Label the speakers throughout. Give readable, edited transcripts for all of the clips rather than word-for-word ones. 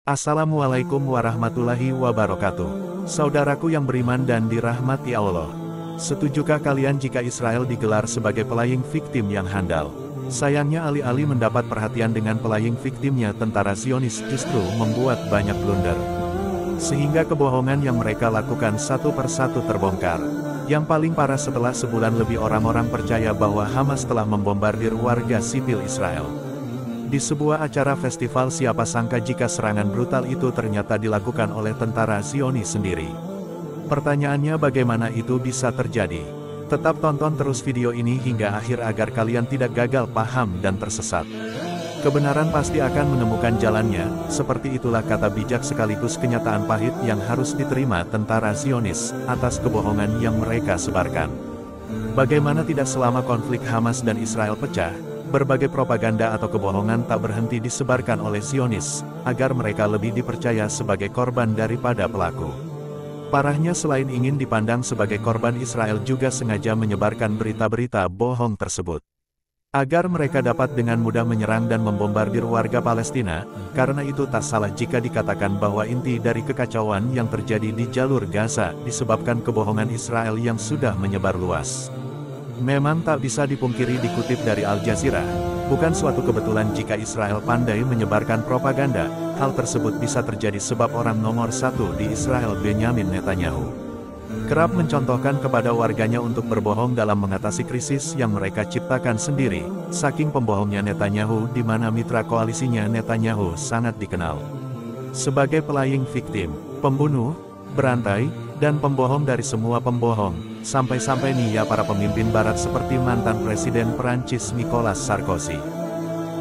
Speaker 1: Assalamualaikum warahmatullahi wabarakatuh. Saudaraku yang beriman dan dirahmati Allah. Setujukah kalian jika Israel digelar sebagai pelaying victim yang handal? Sayangnya alih-alih mendapat perhatian dengan pelaying victimnya, tentara Zionis justru membuat banyak blunder. Sehingga kebohongan yang mereka lakukan satu persatu terbongkar. Yang paling parah, setelah sebulan lebih orang-orang percaya bahwa Hamas telah membombardir warga sipil Israel. Di sebuah acara festival, siapa sangka jika serangan brutal itu ternyata dilakukan oleh tentara Zionis sendiri. Pertanyaannya, bagaimana itu bisa terjadi? Tetap tonton terus video ini hingga akhir agar kalian tidak gagal paham dan tersesat. Kebenaran pasti akan menemukan jalannya, seperti itulah kata bijak sekaligus kenyataan pahit yang harus diterima tentara Zionis atas kebohongan yang mereka sebarkan. Bagaimana tidak selama konflik Hamas dan Israel pecah, berbagai propaganda atau kebohongan tak berhenti disebarkan oleh Zionis, agar mereka lebih dipercaya sebagai korban daripada pelaku. Parahnya, selain ingin dipandang sebagai korban, Israel juga sengaja menyebarkan berita-berita bohong tersebut. Agar mereka dapat dengan mudah menyerang dan membombardir warga Palestina, karena itu tak salah jika dikatakan bahwa inti dari kekacauan yang terjadi di jalur Gaza disebabkan kebohongan Israel yang sudah menyebar luas. Memang tak bisa dipungkiri, dikutip dari Al Jazeera, bukan suatu kebetulan jika Israel pandai menyebarkan propaganda. Hal tersebut bisa terjadi sebab orang nomor satu di Israel, Benyamin Netanyahu, kerap mencontohkan kepada warganya untuk berbohong dalam mengatasi krisis yang mereka ciptakan sendiri. Saking pembohongnya Netanyahu, di mana mitra koalisinya Netanyahu sangat dikenal sebagai pelaying victim, pembunuh, berantai, dan pembohong dari semua pembohong. Sampai-sampai nih ya, para pemimpin barat seperti mantan Presiden Prancis Nicolas Sarkozy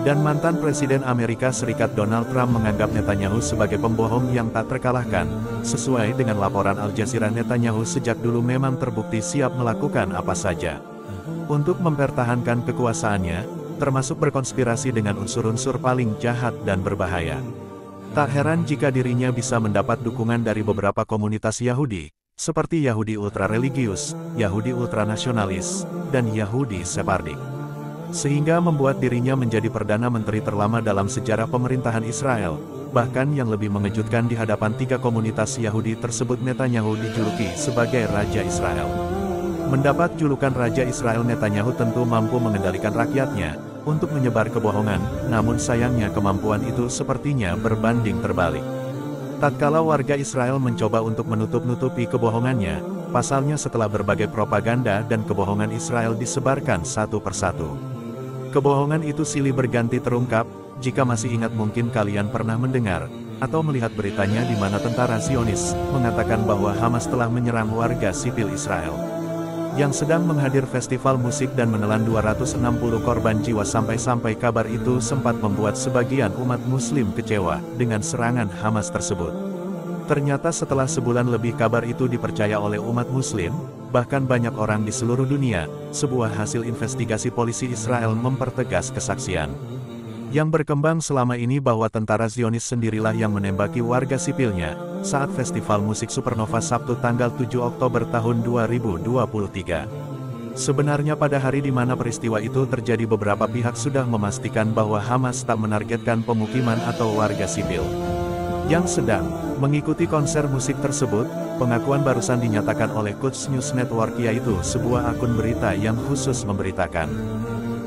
Speaker 1: dan mantan Presiden Amerika Serikat Donald Trump menganggap Netanyahu sebagai pembohong yang tak terkalahkan. Sesuai dengan laporan Al Jazeera, Netanyahu sejak dulu memang terbukti siap melakukan apa saja untuk mempertahankan kekuasaannya, termasuk berkonspirasi dengan unsur-unsur paling jahat dan berbahaya. Tak heran jika dirinya bisa mendapat dukungan dari beberapa komunitas Yahudi, seperti Yahudi ultra-religius, Yahudi ultranasionalis, dan Yahudi Separdik. Sehingga membuat dirinya menjadi Perdana Menteri terlama dalam sejarah pemerintahan Israel. Bahkan yang lebih mengejutkan, di hadapan tiga komunitas Yahudi tersebut Netanyahu dijuluki sebagai Raja Israel. Mendapat julukan Raja Israel, Netanyahu tentu mampu mengendalikan rakyatnya untuk menyebar kebohongan, namun sayangnya kemampuan itu sepertinya berbanding terbalik. Tatkala warga Israel mencoba untuk menutup-nutupi kebohongannya, pasalnya setelah berbagai propaganda dan kebohongan Israel disebarkan satu persatu, kebohongan itu silih berganti terungkap. Jika masih ingat, mungkin kalian pernah mendengar atau melihat beritanya di mana tentara Zionis mengatakan bahwa Hamas telah menyerang warga sipil Israel yang sedang menghadir festival musik dan menelan 260 korban jiwa. Sampai-sampai kabar itu sempat membuat sebagian umat muslim kecewa dengan serangan Hamas tersebut. Ternyata setelah sebulan lebih kabar itu dipercaya oleh umat muslim, bahkan banyak orang di seluruh dunia. Sebuah hasil investigasi polisi Israel mempertegas kesaksian yang berkembang selama ini bahwa tentara Zionis sendirilah yang menembaki warga sipilnya saat festival musik Supernova Sabtu tanggal 7 Oktober tahun 2023. Sebenarnya pada hari di mana peristiwa itu terjadi, beberapa pihak sudah memastikan bahwa Hamas tak menargetkan pemukiman atau warga sipil yang sedang mengikuti konser musik tersebut. Pengakuan barusan dinyatakan oleh Quds News Network, yaitu sebuah akun berita yang khusus memberitakan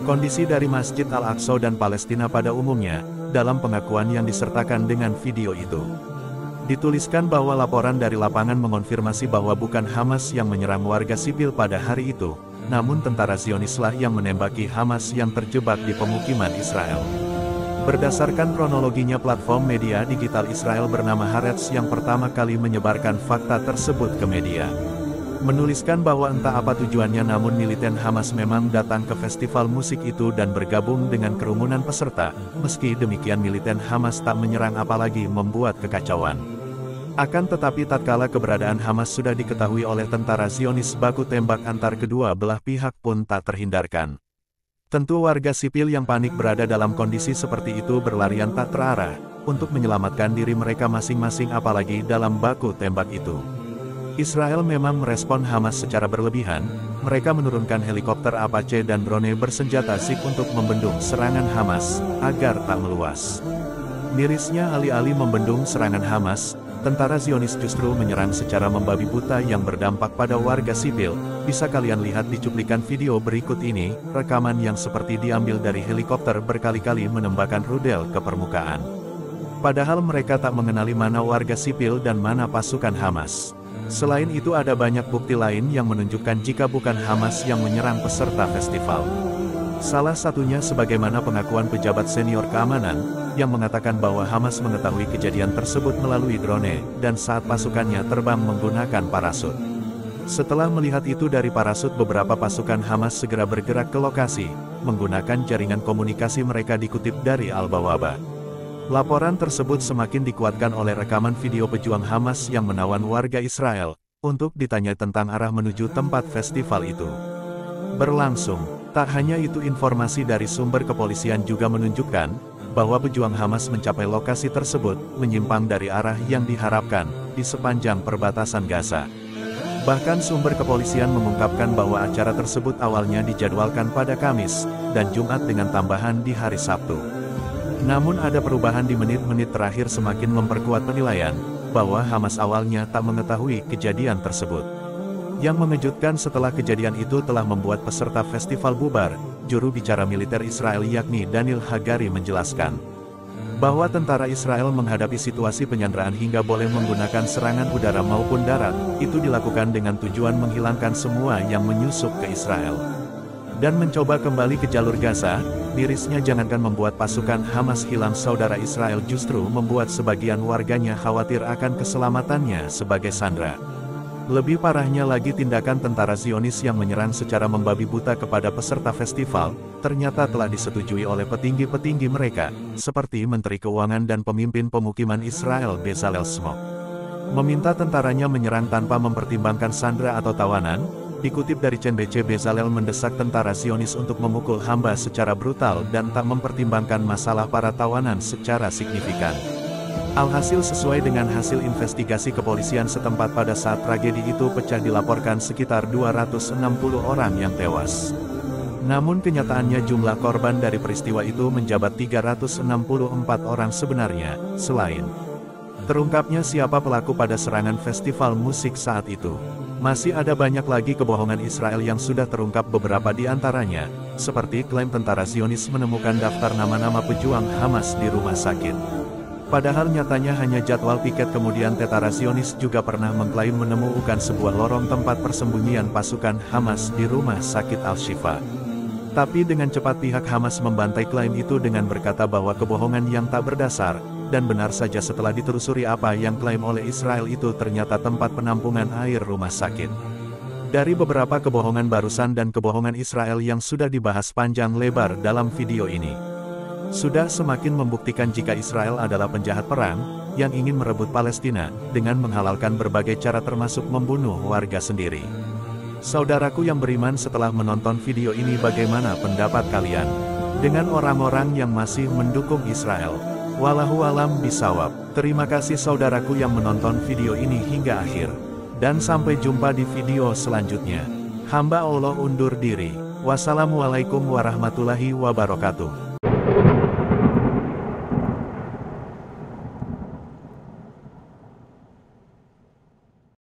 Speaker 1: kondisi dari Masjid Al-Aqsa dan Palestina pada umumnya. Dalam pengakuan yang disertakan dengan video itu, dituliskan bahwa laporan dari lapangan mengonfirmasi bahwa bukan Hamas yang menyerang warga sipil pada hari itu, namun tentara Zionislah yang menembaki Hamas yang terjebak di pemukiman Israel. Berdasarkan kronologinya, platform media digital Israel bernama Haaretz yang pertama kali menyebarkan fakta tersebut ke media, menuliskan bahwa entah apa tujuannya, namun militen Hamas memang datang ke festival musik itu dan bergabung dengan kerumunan peserta. Meski demikian, militen Hamas tak menyerang apalagi membuat kekacauan. Akan tetapi tatkala keberadaan Hamas sudah diketahui oleh tentara Zionis, baku tembak antar kedua belah pihak pun tak terhindarkan. Tentu warga sipil yang panik berada dalam kondisi seperti itu berlarian tak terarah untuk menyelamatkan diri mereka masing-masing, apalagi dalam baku tembak itu. Israel memang merespon Hamas secara berlebihan. Mereka menurunkan helikopter Apache dan drone bersenjata SIG untuk membendung serangan Hamas agar tak meluas. Mirisnya alih-alih membendung serangan Hamas, tentara Zionis justru menyerang secara membabi buta yang berdampak pada warga sipil. Bisa kalian lihat di cuplikan video berikut ini, rekaman yang seperti diambil dari helikopter berkali-kali menembakkan rudal ke permukaan. Padahal mereka tak mengenali mana warga sipil dan mana pasukan Hamas. Selain itu ada banyak bukti lain yang menunjukkan jika bukan Hamas yang menyerang peserta festival. Salah satunya sebagaimana pengakuan pejabat senior keamanan, yang mengatakan bahwa Hamas mengetahui kejadian tersebut melalui drone, dan saat pasukannya terbang menggunakan parasut. Setelah melihat itu dari parasut, beberapa pasukan Hamas segera bergerak ke lokasi, menggunakan jaringan komunikasi mereka, dikutip dari Al-Bawaba. Laporan tersebut semakin dikuatkan oleh rekaman video pejuang Hamas yang menawan warga Israel, untuk ditanya tentang arah menuju tempat festival itu berlangsung. Tak hanya itu, informasi dari sumber kepolisian juga menunjukkan bahwa pejuang Hamas mencapai lokasi tersebut, menyimpang dari arah yang diharapkan, di sepanjang perbatasan Gaza. Bahkan sumber kepolisian mengungkapkan bahwa acara tersebut awalnya dijadwalkan pada Kamis, dan Jumat dengan tambahan di hari Sabtu. Namun ada perubahan di menit-menit terakhir semakin memperkuat penilaian, bahwa Hamas awalnya tak mengetahui kejadian tersebut. Yang mengejutkan, setelah kejadian itu telah membuat peserta festival bubar, juru bicara militer Israel yakni Daniel Hagari menjelaskan bahwa tentara Israel menghadapi situasi penyanderaan hingga boleh menggunakan serangan udara maupun darat, itu dilakukan dengan tujuan menghilangkan semua yang menyusup ke Israel dan mencoba kembali ke jalur Gaza. Mirisnya jangankan membuat pasukan Hamas hilang, saudara, Israel justru membuat sebagian warganya khawatir akan keselamatannya sebagai sandera. Lebih parahnya lagi, tindakan tentara Zionis yang menyerang secara membabi buta kepada peserta festival, ternyata telah disetujui oleh petinggi-petinggi mereka, seperti Menteri Keuangan dan pemimpin pemukiman Israel Bezalel Smotrich. Meminta tentaranya menyerang tanpa mempertimbangkan sandera atau tawanan. Dikutip dari CNBC, Bezalel mendesak tentara Zionis untuk memukul hamba secara brutal dan tak mempertimbangkan masalah para tawanan secara signifikan. Alhasil, sesuai dengan hasil investigasi kepolisian setempat, pada saat tragedi itu pecah dilaporkan sekitar 260 orang yang tewas. Namun kenyataannya jumlah korban dari peristiwa itu menjabat 364 orang sebenarnya. Selain terungkapnya siapa pelaku pada serangan festival musik saat itu, masih ada banyak lagi kebohongan Israel yang sudah terungkap, beberapa di antaranya, seperti klaim tentara Zionis menemukan daftar nama-nama pejuang Hamas di rumah sakit. Padahal nyatanya hanya jadwal piket. Kemudian tentara Zionis juga pernah mengklaim menemukan sebuah lorong tempat persembunyian pasukan Hamas di rumah sakit Al-Shifa. Tapi dengan cepat pihak Hamas membantai klaim itu dengan berkata bahwa kebohongan yang tak berdasar, dan benar saja setelah ditelusuri apa yang klaim oleh Israel itu ternyata tempat penampungan air rumah sakit. Dari beberapa kebohongan barusan dan kebohongan Israel yang sudah dibahas panjang lebar dalam video ini, sudah semakin membuktikan jika Israel adalah penjahat perang, yang ingin merebut Palestina, dengan menghalalkan berbagai cara termasuk membunuh warga sendiri. Saudaraku yang beriman, setelah menonton video ini bagaimana pendapat kalian? Dengan orang-orang yang masih mendukung Israel. Wallahu a'lam bishawab. Terima kasih saudaraku yang menonton video ini hingga akhir. Dan sampai jumpa di video selanjutnya. Hamba Allah undur diri. Wassalamualaikum warahmatullahi wabarakatuh.